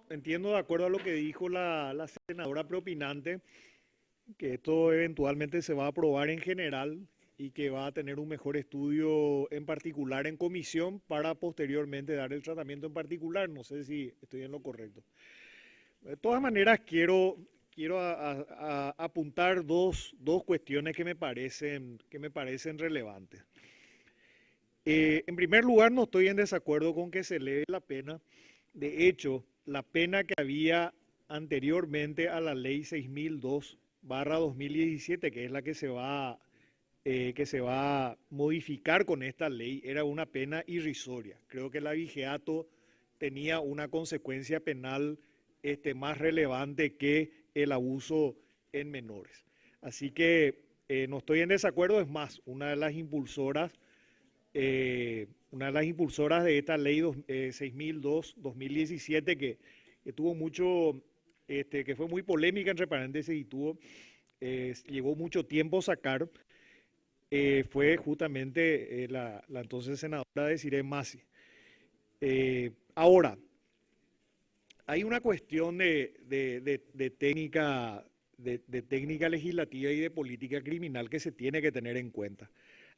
Entiendo de acuerdo a lo que dijo la senadora preopinante, que esto eventualmente se va a aprobar en general y que va a tener un mejor estudio en particular en comisión para posteriormente dar el tratamiento en particular. No sé si estoy en lo correcto. De todas maneras, quiero apuntar dos cuestiones que me parecen relevantes. En primer lugar, no estoy en desacuerdo con que se eleve la pena. De hecho, la pena que había anteriormente a la ley 6002/2017, que es la que se va a modificar con esta ley, era una pena irrisoria. Creo que el abigeato tenía una consecuencia penal más relevante que el abuso en menores. Así que no estoy en desacuerdo, es más, una de las impulsoras de esta ley 6002/2017 que tuvo mucho, que fue muy polémica entre paréntesis y llevó mucho tiempo sacar, fue justamente la entonces senadora Desirée Masi. Ahora, hay una cuestión de técnica, de técnica legislativa y de política criminal que se tiene que tener en cuenta.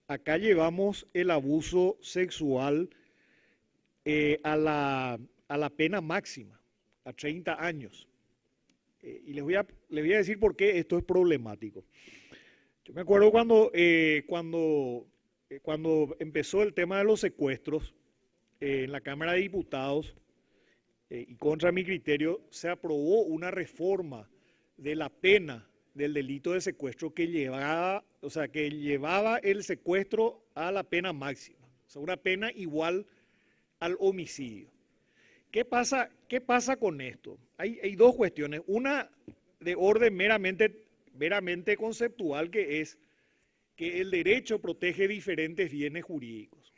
Acá llevamos el abuso sexual a la pena máxima, a 30 años. Y les voy a decir por qué esto es problemático. Yo me acuerdo cuando empezó el tema de los secuestros en la Cámara de Diputados, y contra mi criterio, se aprobó una reforma de la pena del delito de secuestro que llevaba el secuestro a la pena máxima, o sea, una pena igual al homicidio. ¿Qué pasa con esto? Hay dos cuestiones. Una de orden meramente conceptual, que es que el derecho protege diferentes bienes jurídicos.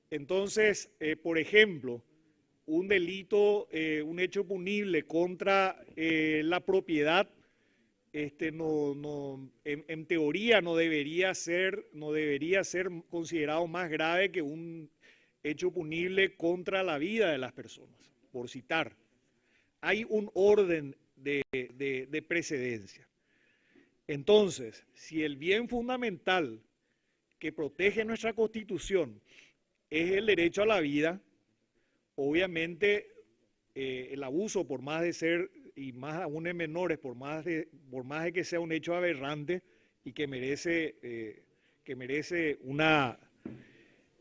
Entonces, por ejemplo, un delito, un hecho punible contra la propiedad, en teoría no debería ser considerado más grave que un hecho punible contra la vida de las personas, por citar. Hay un orden de precedencia. Entonces, si el bien fundamental que protege nuestra Constitución es el derecho a la vida, obviamente el abuso, por más de ser, y más aún en menores, por más de que sea un hecho aberrante y que merece una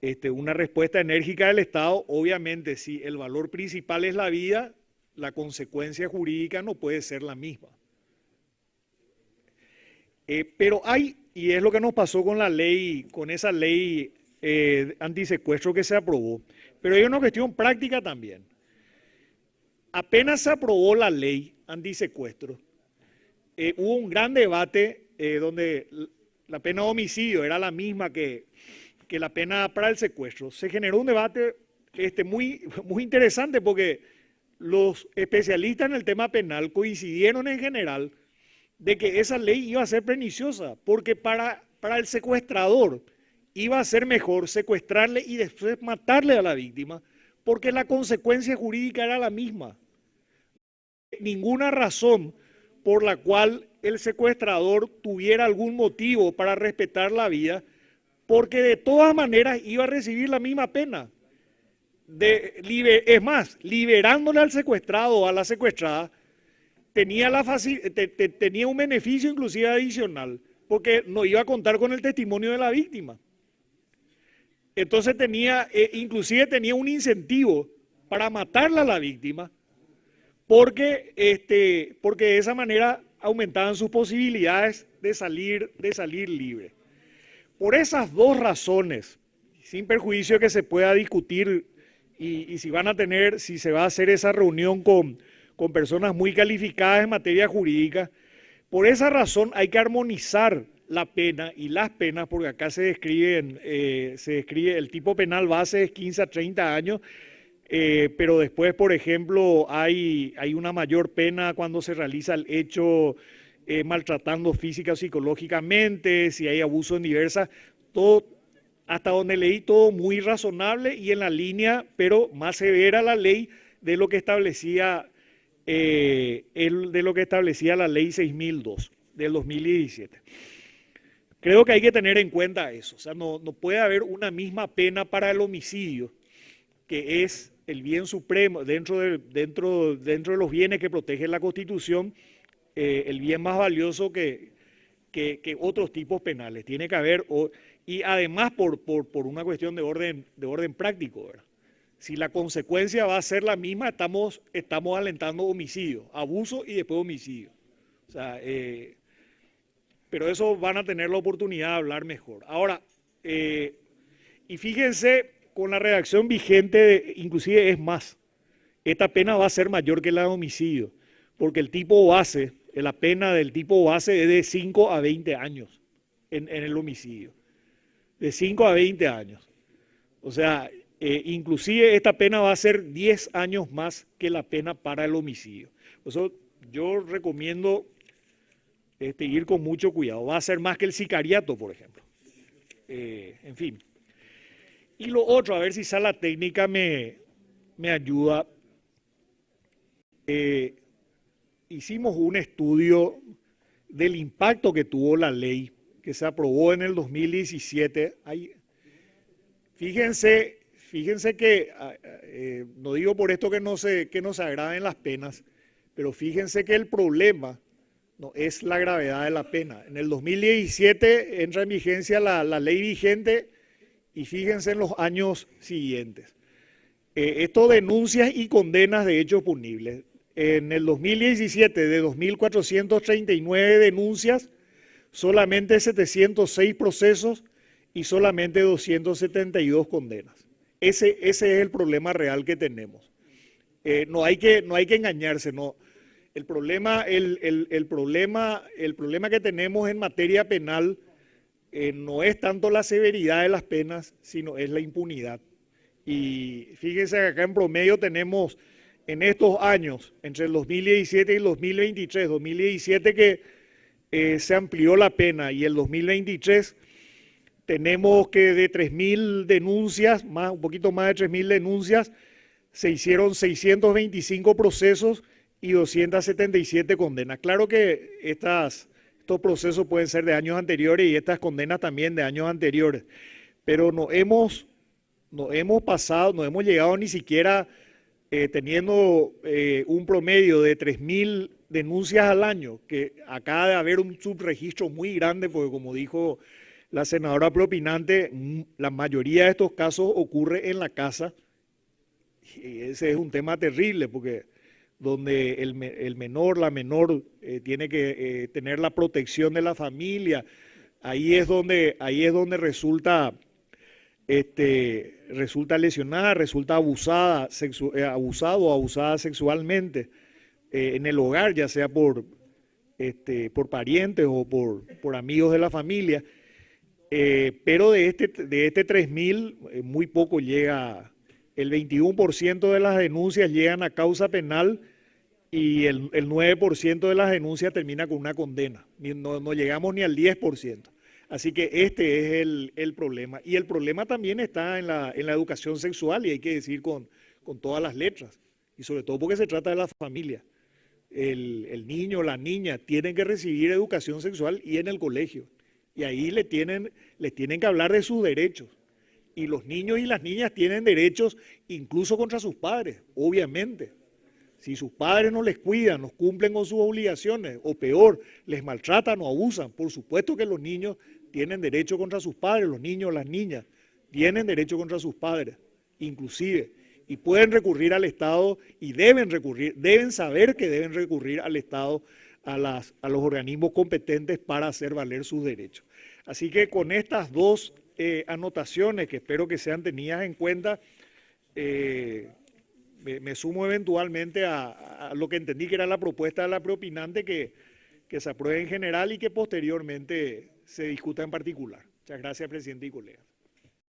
respuesta enérgica del Estado, obviamente si el valor principal es la vida, la consecuencia jurídica no puede ser la misma. Pero y es lo que nos pasó con esa ley antisecuestro que se aprobó, pero hay una cuestión práctica también. Apenas se aprobó la ley antisecuestro, hubo un gran debate donde la pena de homicidio era la misma que la pena para el secuestro. Se generó un debate muy interesante porque los especialistas en el tema penal coincidieron en general de que esa ley iba a ser perniciosa, porque para el secuestrador iba a ser mejor secuestrarle y después matarle a la víctima, porque la consecuencia jurídica era la misma. Ninguna razón por la cual el secuestrador tuviera algún motivo para respetar la vida, porque de todas maneras iba a recibir la misma pena. Es más, liberándole al secuestrado o a la secuestrada, tenía un beneficio inclusive adicional, porque no iba a contar con el testimonio de la víctima. Entonces inclusive tenía un incentivo para matarle a la víctima, porque de esa manera aumentaban sus posibilidades de salir libre. Por esas dos razones, sin perjuicio que se pueda discutir y si se va a hacer esa reunión con personas muy calificadas en materia jurídica, por esa razón hay que armonizar la pena y las penas, porque acá se describe el tipo penal base es 15 a 30 años, pero después, por ejemplo, hay una mayor pena cuando se realiza el hecho maltratando física o psicológicamente, si hay abuso en todo hasta donde leí todo muy razonable y en la línea, pero más severa la ley de lo que establecía, de lo que establecía la ley 6002 del 2017. Creo que hay que tener en cuenta eso, o sea, no puede haber una misma pena para el homicidio, que es el bien supremo dentro de los bienes que protege la Constitución, el bien más valioso que otros tipos penales. Tiene que haber, y además por una cuestión de orden práctico, ¿verdad? Si la consecuencia va a ser la misma, estamos alentando homicidio, abuso y después homicidio. O sea, pero eso van a tener la oportunidad de hablar mejor. Ahora, y fíjense, con la redacción vigente, inclusive es más, esta pena va a ser mayor que la de homicidio, porque el tipo base, la pena del tipo base es de 5 a 20 años en el homicidio. De 5 a 20 años. O sea, inclusive esta pena va a ser 10 años más que la pena para el homicidio. Por eso yo recomiendo ir con mucho cuidado. Va a ser más que el sicariato, por ejemplo. En fin. Y lo otro, a ver si Sala Técnica me ayuda. Hicimos un estudio del impacto que tuvo la ley que se aprobó en el 2017. Fíjense que, no digo por esto que no se agraven las penas, pero fíjense que el problema no es la gravedad de la pena. En el 2017 entra en vigencia la ley vigente y fíjense en los años siguientes. Esto denuncias y condenas de hechos punibles. En el 2017, de 2.439 denuncias, solamente 706 procesos y solamente 272 condenas. Ese es el problema real que tenemos. No hay que engañarse, no. El problema que tenemos en materia penal no es tanto la severidad de las penas, sino es la impunidad. Y fíjense que acá en promedio tenemos en estos años, entre el 2017 y el 2023, 2017 que se amplió la pena y el 2023 tenemos que de 3.000 denuncias, un poquito más de 3.000 denuncias, se hicieron 625 procesos y 277 condenas. Claro que estos procesos pueden ser de años anteriores y estas condenas también de años anteriores, pero no hemos llegado ni siquiera teniendo un promedio de 3.000 denuncias al año, que acaba de haber un subregistro muy grande, porque como dijo la senadora propinante, la mayoría de estos casos ocurre en la casa, y ese es un tema terrible, porque donde el menor, la menor tiene que tener la protección de la familia, ahí es donde resulta lesionada, resulta abusado o abusada sexualmente en el hogar, ya sea por parientes o por amigos de la familia. Pero de este 3.000, muy poco llega, el 21% de las denuncias llegan a causa penal y el 9% de las denuncias termina con una condena. No llegamos ni al 10%. Así que este es el problema. Y el problema también está en la educación sexual, y hay que decir con todas las letras, y sobre todo porque se trata de la familia. El niño, la niña tienen que recibir educación sexual y en el colegio. Y ahí les tienen que hablar de sus derechos. Y los niños y las niñas tienen derechos incluso contra sus padres, obviamente. Si sus padres no les cuidan, no cumplen con sus obligaciones, o peor, les maltratan o abusan, por supuesto que los niños tienen derecho contra sus padres, los niños, las niñas, tienen derecho contra sus padres, inclusive, y pueden recurrir al Estado y deben saber que deben recurrir al Estado, a los organismos competentes para hacer valer sus derechos. Así que con estas dos anotaciones, que espero que sean tenidas en cuenta, me sumo eventualmente a lo que entendí que era la propuesta de la propinante, que se apruebe en general y que posteriormente se discuta en particular. Muchas gracias, presidente y colegas.